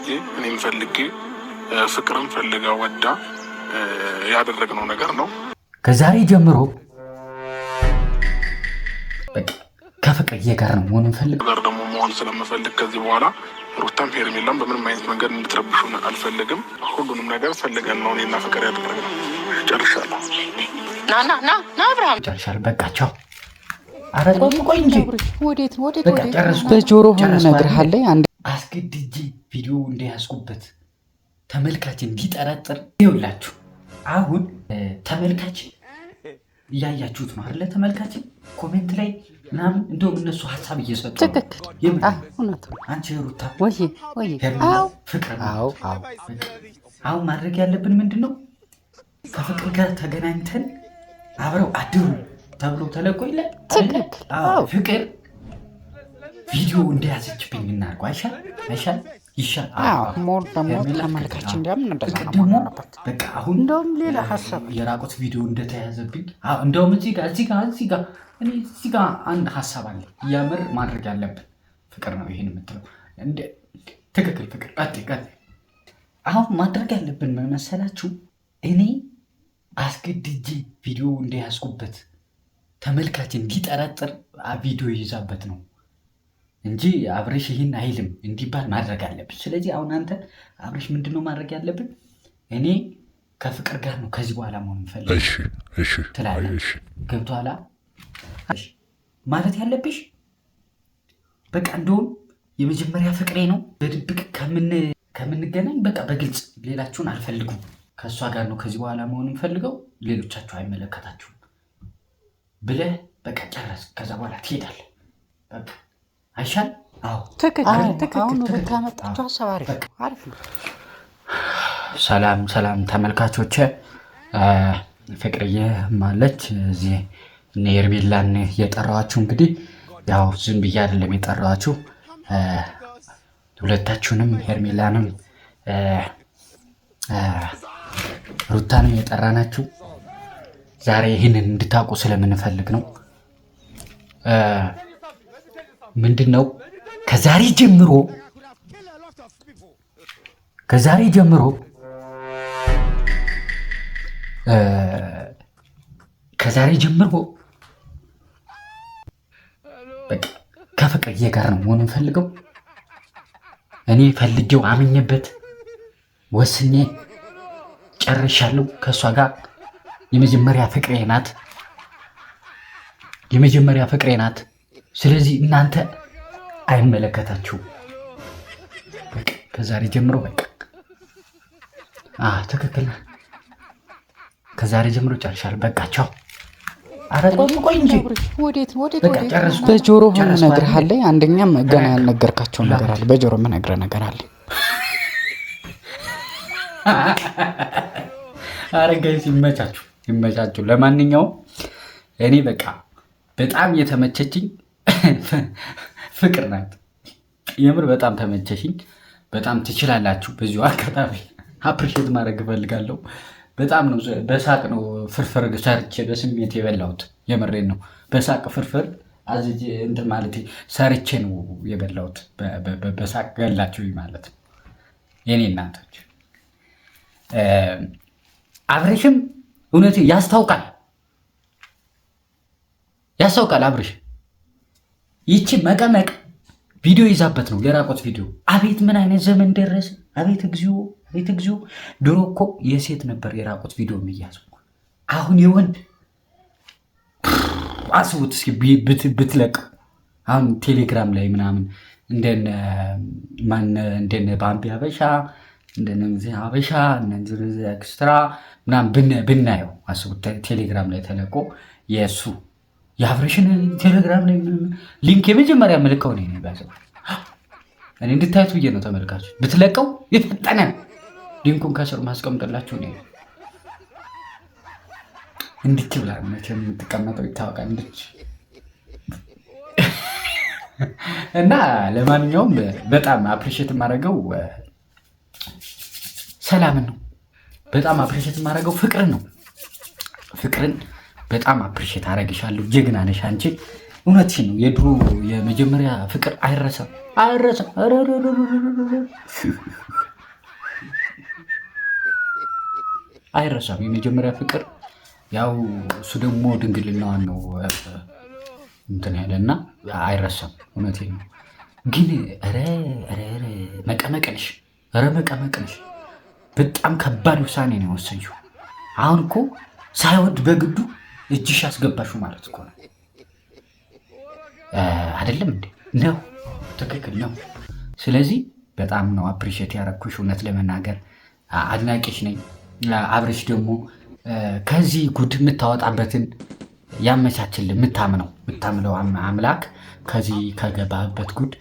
ፈልጌ እኔም ፈልጌ ፍቅርም ፈልጋ ወዳ ያደረግነው ነገር ነው። ከዛሬ ጀምሮ በቃ ከፍቅርዬ ጋር ነው መሆን እንፈልግ ጋር ደግሞ መሆን ስለምፈልግ ከዚህ በኋላ ሩታም ሄርሜላም በምንም አይነት መንገድ እንድትረብሹን አልፈልግም። ሁሉንም ነገር ፈልገን ነው እኔና ፍቅር ያደረግነው። ጨርሻለሁ። ና አብርሃም ጨርሻለሁ። በቃ ቻው። ኧረ ቆይ እንጂ ወዴት በቃ ጨረስኩ። በጆሮ ሆነ እነግርሃለሁ። አንድ አስገድጄ ቪዲዮ እንደያዝኩበት ተመልካች እንዲጠረጥር ይውላችሁ። አሁን ተመልካች እያያችሁት ነው አይደለ? ተመልካች ኮሜንት ላይ ምናምን እንደውም እነሱ ሀሳብ እየሰጡ እውነት አንቺ ሩታ ወይ ፍቅር አሁን ማድረግ ያለብን ምንድን ነው? ከፍቅር ጋር ተገናኝተን አብረው አድሩ ተብሎ ተለቆ ይለ ፍቅር ቪዲዮ እንደያዘችብኝ እናድርገው። አይሻል? ይሻል። ሞር ደግሞ ተመልካች እንዲያምን እንደዛ ነው ማለት በቃ አሁን እንደውም ሌላ ሀሳብ የራቁት ቪዲዮ እንደተያዘብኝ እንደውም እዚህ ጋር አንድ ሀሳብ አለ። የምር ማድረግ ያለብን ፍቅር ነው ይሄን የምትለው ትክክል። ፍቅር ቀጥ አሁን ማድረግ ያለብን ምን መሰላችሁ? እኔ አስገድጄ ቪዲዮ እንደያዝኩበት ተመልካች እንዲጠረጥር ቪዲዮ ይዛበት ነው እንጂ አብሬሽ ይህን አይልም እንዲባል ማድረግ አለብን። ስለዚህ አሁን አንተ አብሬሽ ምንድነው ማድረግ ያለብን? እኔ ከፍቅር ጋር ነው ከዚህ በኋላ መሆን እንፈልግ ትላለህ። ገብቶሃል ማለት ያለብሽ በቃ እንደውም የመጀመሪያ ፍቅሬ ነው። በድብቅ ከምንገናኝ በቃ በግልጽ ሌላችሁን አልፈልጉም። ከእሷ ጋር ነው ከዚህ በኋላ መሆን እንፈልገው፣ ሌሎቻችሁ አይመለከታችሁም ብለህ በቃ ጨረስ። ከዛ በኋላ ትሄዳለህ። በቃ አይሻል? አዎ ትክክል። አሁን ብታመጣቸው ሀሳብ አሪፍ ነው። ሰላም ተመልካቾች፣ ፍቅርዬ ማለች እዚህ እነ ሄርሜላን የጠራኋችሁ እንግዲህ ያው ዝም ብዬ አይደለም የጠራኋችሁ። ሁለታችሁንም ሄርሜላንም ሩታንም የጠራናችሁ ዛሬ ይህንን እንድታውቁ ስለምንፈልግ ነው። ምንድን ነው ከዛሬ ጀምሮ በቃ ከፍቅርዬ ጋር ነው መሆን እንፈልገው። እኔ ፈልጌው አምኜበት ወስኜ ጨርሻለሁ። ከእሷ ጋር የመጀመሪያ ፍቅሬ ናት። ስለዚህ እናንተ አይመለከታችሁም። በቃ ከዛሬ ጀምሮ በቃ ትክክል። ከዛሬ ጀምሮ ጨርሻለሁ። በቃ ቻው። ኧረ ቆይ እንጂ ወዴት በቃ ጨረስኩ። በጆሮ ሆነ እነግርሃለሁ። አንደኛም ገና ያልነገርካቸው ነገር አለ። በጆሮ የምነግርህ ነገር አለ። ኧረ ጋይስ ይመቻችሁ። ለማንኛውም እኔ በቃ በጣም የተመቸችኝ ፍቅር ናት። የምር በጣም ተመቸሽኝ። በጣም ትችላላችሁ። በዚሁ አጋጣሚ አፕሪሼት ማድረግ እፈልጋለሁ። በጣም ነው በሳቅ ነው ፍርፍር ሰርቼ በስሜት የበላሁት። የምሬን ነው። በሳቅ ፍርፍር አዝጄ እንትን ማለት ሰርቼ ነው የበላሁት። በሳቅ ገላችሁ ማለት ነው የኔ እናቶች። አብሬሽም እውነት ያስታውቃል አብሬሽ ይቺ መቀመቅ ቪዲዮ ይዛበት ነው የራቆት ቪዲዮ። አቤት ምን አይነት ዘመን ደረሰ! አቤት እግዚኦ! ድሮ እኮ የሴት ነበር የራቆት ቪዲዮ የሚያዘው። አሁን የወንድ አስቡት እስኪ ብትለቅ አሁን ቴሌግራም ላይ ምናምን እንደነ ባምቢ ሀበሻ እንደነዚህ ሀበሻ እንደዚህ ኤክስትራ ምናምን ብናየው አስቡት። ቴሌግራም ላይ ተለቆ የአብሬሽን ቴሌግራም ላይ ሊንክ የመጀመሪያ ምልከው ነው የሚባለው። እኔ እንድታዩት ብዬ ነው ተመልካችሁ። ብትለቀው የፈጠነ ሊንኩን ከስር ማስቀምጥላችሁ ነው። እንድች ብላ መቼም የምትቀመጠው ይታወቃል። እንድች እና ለማንኛውም በጣም አፕሪሼት የማደርገው ሰላምን ነው። በጣም አፕሪሼት የማደርገው ፍቅርን ነው። ፍቅርን በጣም አፕሪሼት አደርግሻለሁ። ጀግና ነሽ አንቺ። እውነትሽን ነው። የድሮ የመጀመሪያ ፍቅር አይረሳም። የመጀመሪያ ፍቅር ያው እሱ ደግሞ ድንግልናዋን ነው እንትን ያለና አይረሳም። እውነቴን ነው። ግን መቀመቅንሽ በጣም ከባድ ውሳኔ ነው የወሰንሽው። አሁን እኮ ሳይወድ በግዱ እጅሽ አስገባሽው ማለት እኮ ነው። አይደለም እንዴ? ነው፣ ትክክል ነው። ስለዚህ በጣም ነው አፕሪሼት ያደረኩሽ። እውነት ለመናገር አድናቂሽ ነኝ። አብርሽ ደግሞ ከዚህ ጉድ የምታወጣበትን ያመቻችልን የምታምለው አምላክ ከዚህ ከገባበት ጉድ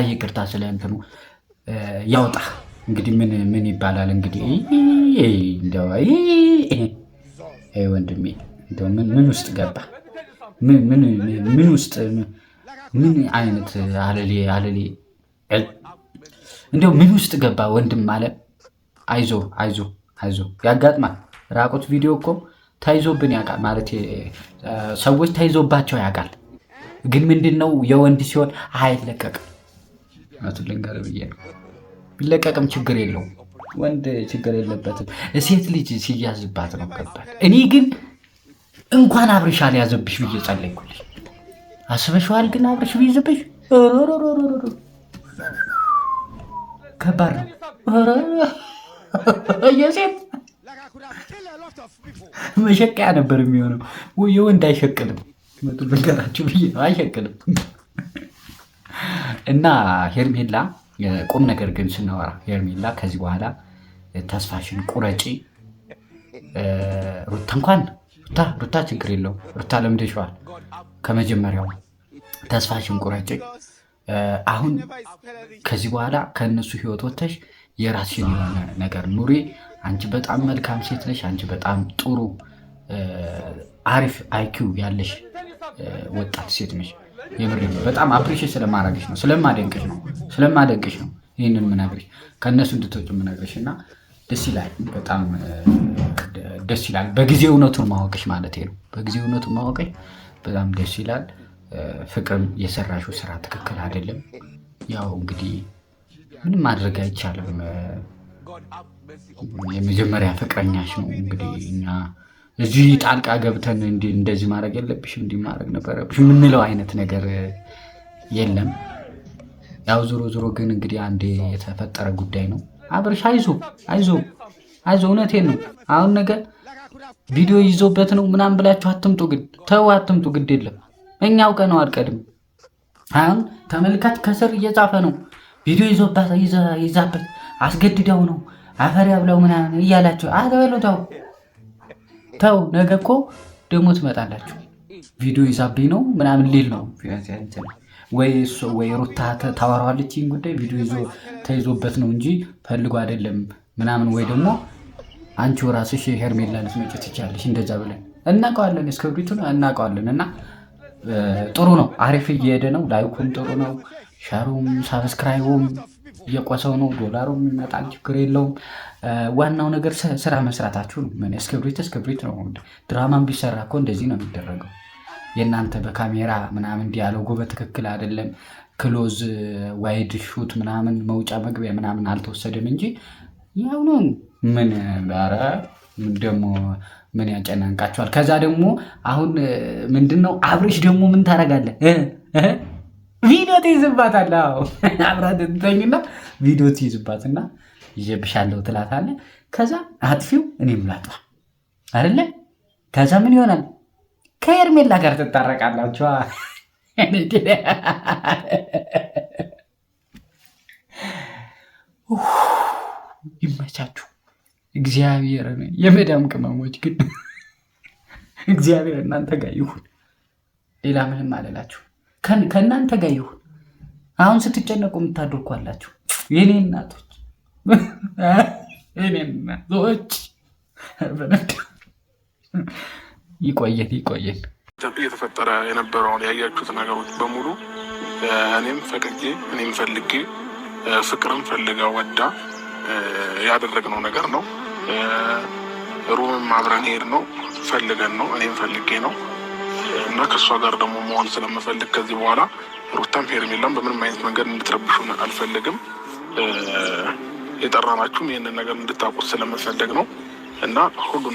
ይቅርታ ስለ እንትኑ ያውጣ። እንግዲህ ምን ይባላል እንግዲህ እንደው ወንድሜ እንደው ምን ውስጥ ገባ? ምን ውስጥ ምን አይነት አለሌ እንደው ምን ውስጥ ገባ ወንድም ማለት? አይዞ ያጋጥማል። ራቁት ቪዲዮ እኮ ተይዞብን ያውቃል ማለት ሰዎች ተይዞባቸው ያውቃል። ግን ምንድነው የወንድ ሲሆን አይለቀቅም። እውነቱን ልንገርህ ብዬ ነው። ቢለቀቅም ችግር የለውም። ወንድ ችግር የለበትም። ሴት ልጅ ሲያዝባት ነው ከባድ። እኔ ግን እንኳን አብርሽ አልያዘብሽ ብዬ ጸለይኩልሽ። አስበሽዋል? ግን አብርሽ ቢይዝብሽ ከባድ ነው። የሴት መሸቀያ ነበር የሚሆነው። የወንድ አይሸቅልም። ነገራችሁ ብዬ ነው አይሸቅልም። እና ሄርሜላ ቁም ነገር ግን ስናወራ ሄርሜላ ከዚህ በኋላ ተስፋሽን ቁረጪ። ሩታ ችግር የለውም። ሩታ ለምደሽዋል ከመጀመሪያው። ተስፋሽን ቁረጪ። አሁን ከዚህ በኋላ ከእነሱ ህይወት ወጥተሽ የራስሽን የሆነ ነገር ኑሪ። አንቺ በጣም መልካም ሴት ነሽ። አንቺ በጣም ጥሩ አሪፍ አይኪው ያለሽ ወጣት ሴት ነሽ። የምር በጣም አፕሪሼት ስለማደርግሽ ነው ስለማደንቅሽ ነው ይህንን የምነግርሽ፣ ከእነሱ እንድትወጪ የምነግርሽ እና ደስ ይላል። በጣም ደስ ይላል። በጊዜ እውነቱን ማወቅሽ ማለት ነው። በጊዜ እውነቱን ማወቅሽ በጣም ደስ ይላል። ፍቅርም የሰራሽው ስራ ትክክል አይደለም። ያው እንግዲህ ምንም ማድረግ አይቻልም። የመጀመሪያ ፍቅረኛሽ ነው። እንግዲህ እኛ እዚህ ጣልቃ ገብተን እንደዚህ ማድረግ የለብሽም እንዲህ ማድረግ ነበረብሽ የምንለው አይነት ነገር የለም። ያው ዞሮ ግን እንግዲህ አንዴ የተፈጠረ ጉዳይ ነው። አብርሽ አይዞ እውነቴን ነው። አሁን ነገር ቪዲዮ ይዞበት ነው ምናምን ብላችሁ አትምጡ። ግን ተው አትምጡ፣ ግድ የለም እኛ አውቀን ነው አልቀድም። አሁን ተመልካች ከስር እየጻፈ ነው ቪዲዮ ይዛበት አስገድደው ነው አፈር ያብለው ምናምን እያላቸው አትበሉ። ተው ነገ እኮ ደግሞ ትመጣላችሁ። ቪዲዮ ይዛብኝ ነው ምናምን ሊል ነው ወይ ሩታ ታወራዋለች ይህን ጉዳይ ቪዲዮ ተይዞበት ነው እንጂ ፈልጎ አይደለም ምናምን፣ ወይ ደግሞ አንቺው ራስሽ ሄርሜላ ልትመጪ ትችያለሽ እንደዛ ብለን እናውቀዋለን። እስክሪብቱን እናውቀዋለን። እና ጥሩ ነው፣ አሪፍ እየሄደ ነው። ላይኩም ጥሩ ነው፣ ሸሩም ሳብስክራይቡም እየቆሰው ነው፣ ዶላሩም ይመጣል፣ ችግር የለውም። ዋናው ነገር ስራ መስራታችሁ ነው። ምን እስክሪብት ነው። ድራማም ቢሰራ እኮ እንደዚህ ነው የሚደረገው። የእናንተ በካሜራ ምናምን ዲያሎጉ በትክክል አይደለም። ክሎዝ ዋይድ ሹት ምናምን መውጫ መግቢያ ምናምን አልተወሰደም እንጂ ያው ነው። ምን ደግሞ ምን ያጨናንቃቸዋል? ከዛ ደግሞ አሁን ምንድን ነው አብርሽ ደግሞ ምን ታደርጋለህ? ቪዲዮ ትይዝባታለህ። አብራት ትተኝና ቪዲዮ ትይዝባትና ይዤብሻለሁ ትላታለህ። ከዛ አጥፊው እኔም ላጥፋ አይደለ? ከዛ ምን ይሆናል? ከሄርሜላ ጋር ትታረቃላችሁ። ይመቻችሁ። እግዚአብሔር የመዳም ቅመሞች ግን እግዚአብሔር እናንተ ጋር ይሁን። ሌላ ምንም አልላችሁ። ከእናንተ ጋር ይሁን። አሁን ስትጨነቁ የምታደርጉ አላችሁ። የኔ እናቶች ይቆየን። እየተፈጠረ የነበረውን ያያችሁት ነገሮች በሙሉ እኔም ፈቅጄ እኔም ፈልጌ ፍቅርም ፈልጋ ወዳ ያደረግነው ነገር ነው። ሩምም አብረን ሄድ ነው። ፈልገን ነው እኔም ፈልጌ ነው እና ከእሷ ጋር ደግሞ መሆን ስለምፈልግ ከዚህ በኋላ ሩታም ሄርሜላም በምንም አይነት መንገድ እንድትረብሹን አልፈልግም። የጠራናችሁም ይህንን ነገር እንድታውቁት ስለምፈልግ ነው እና ሁሉ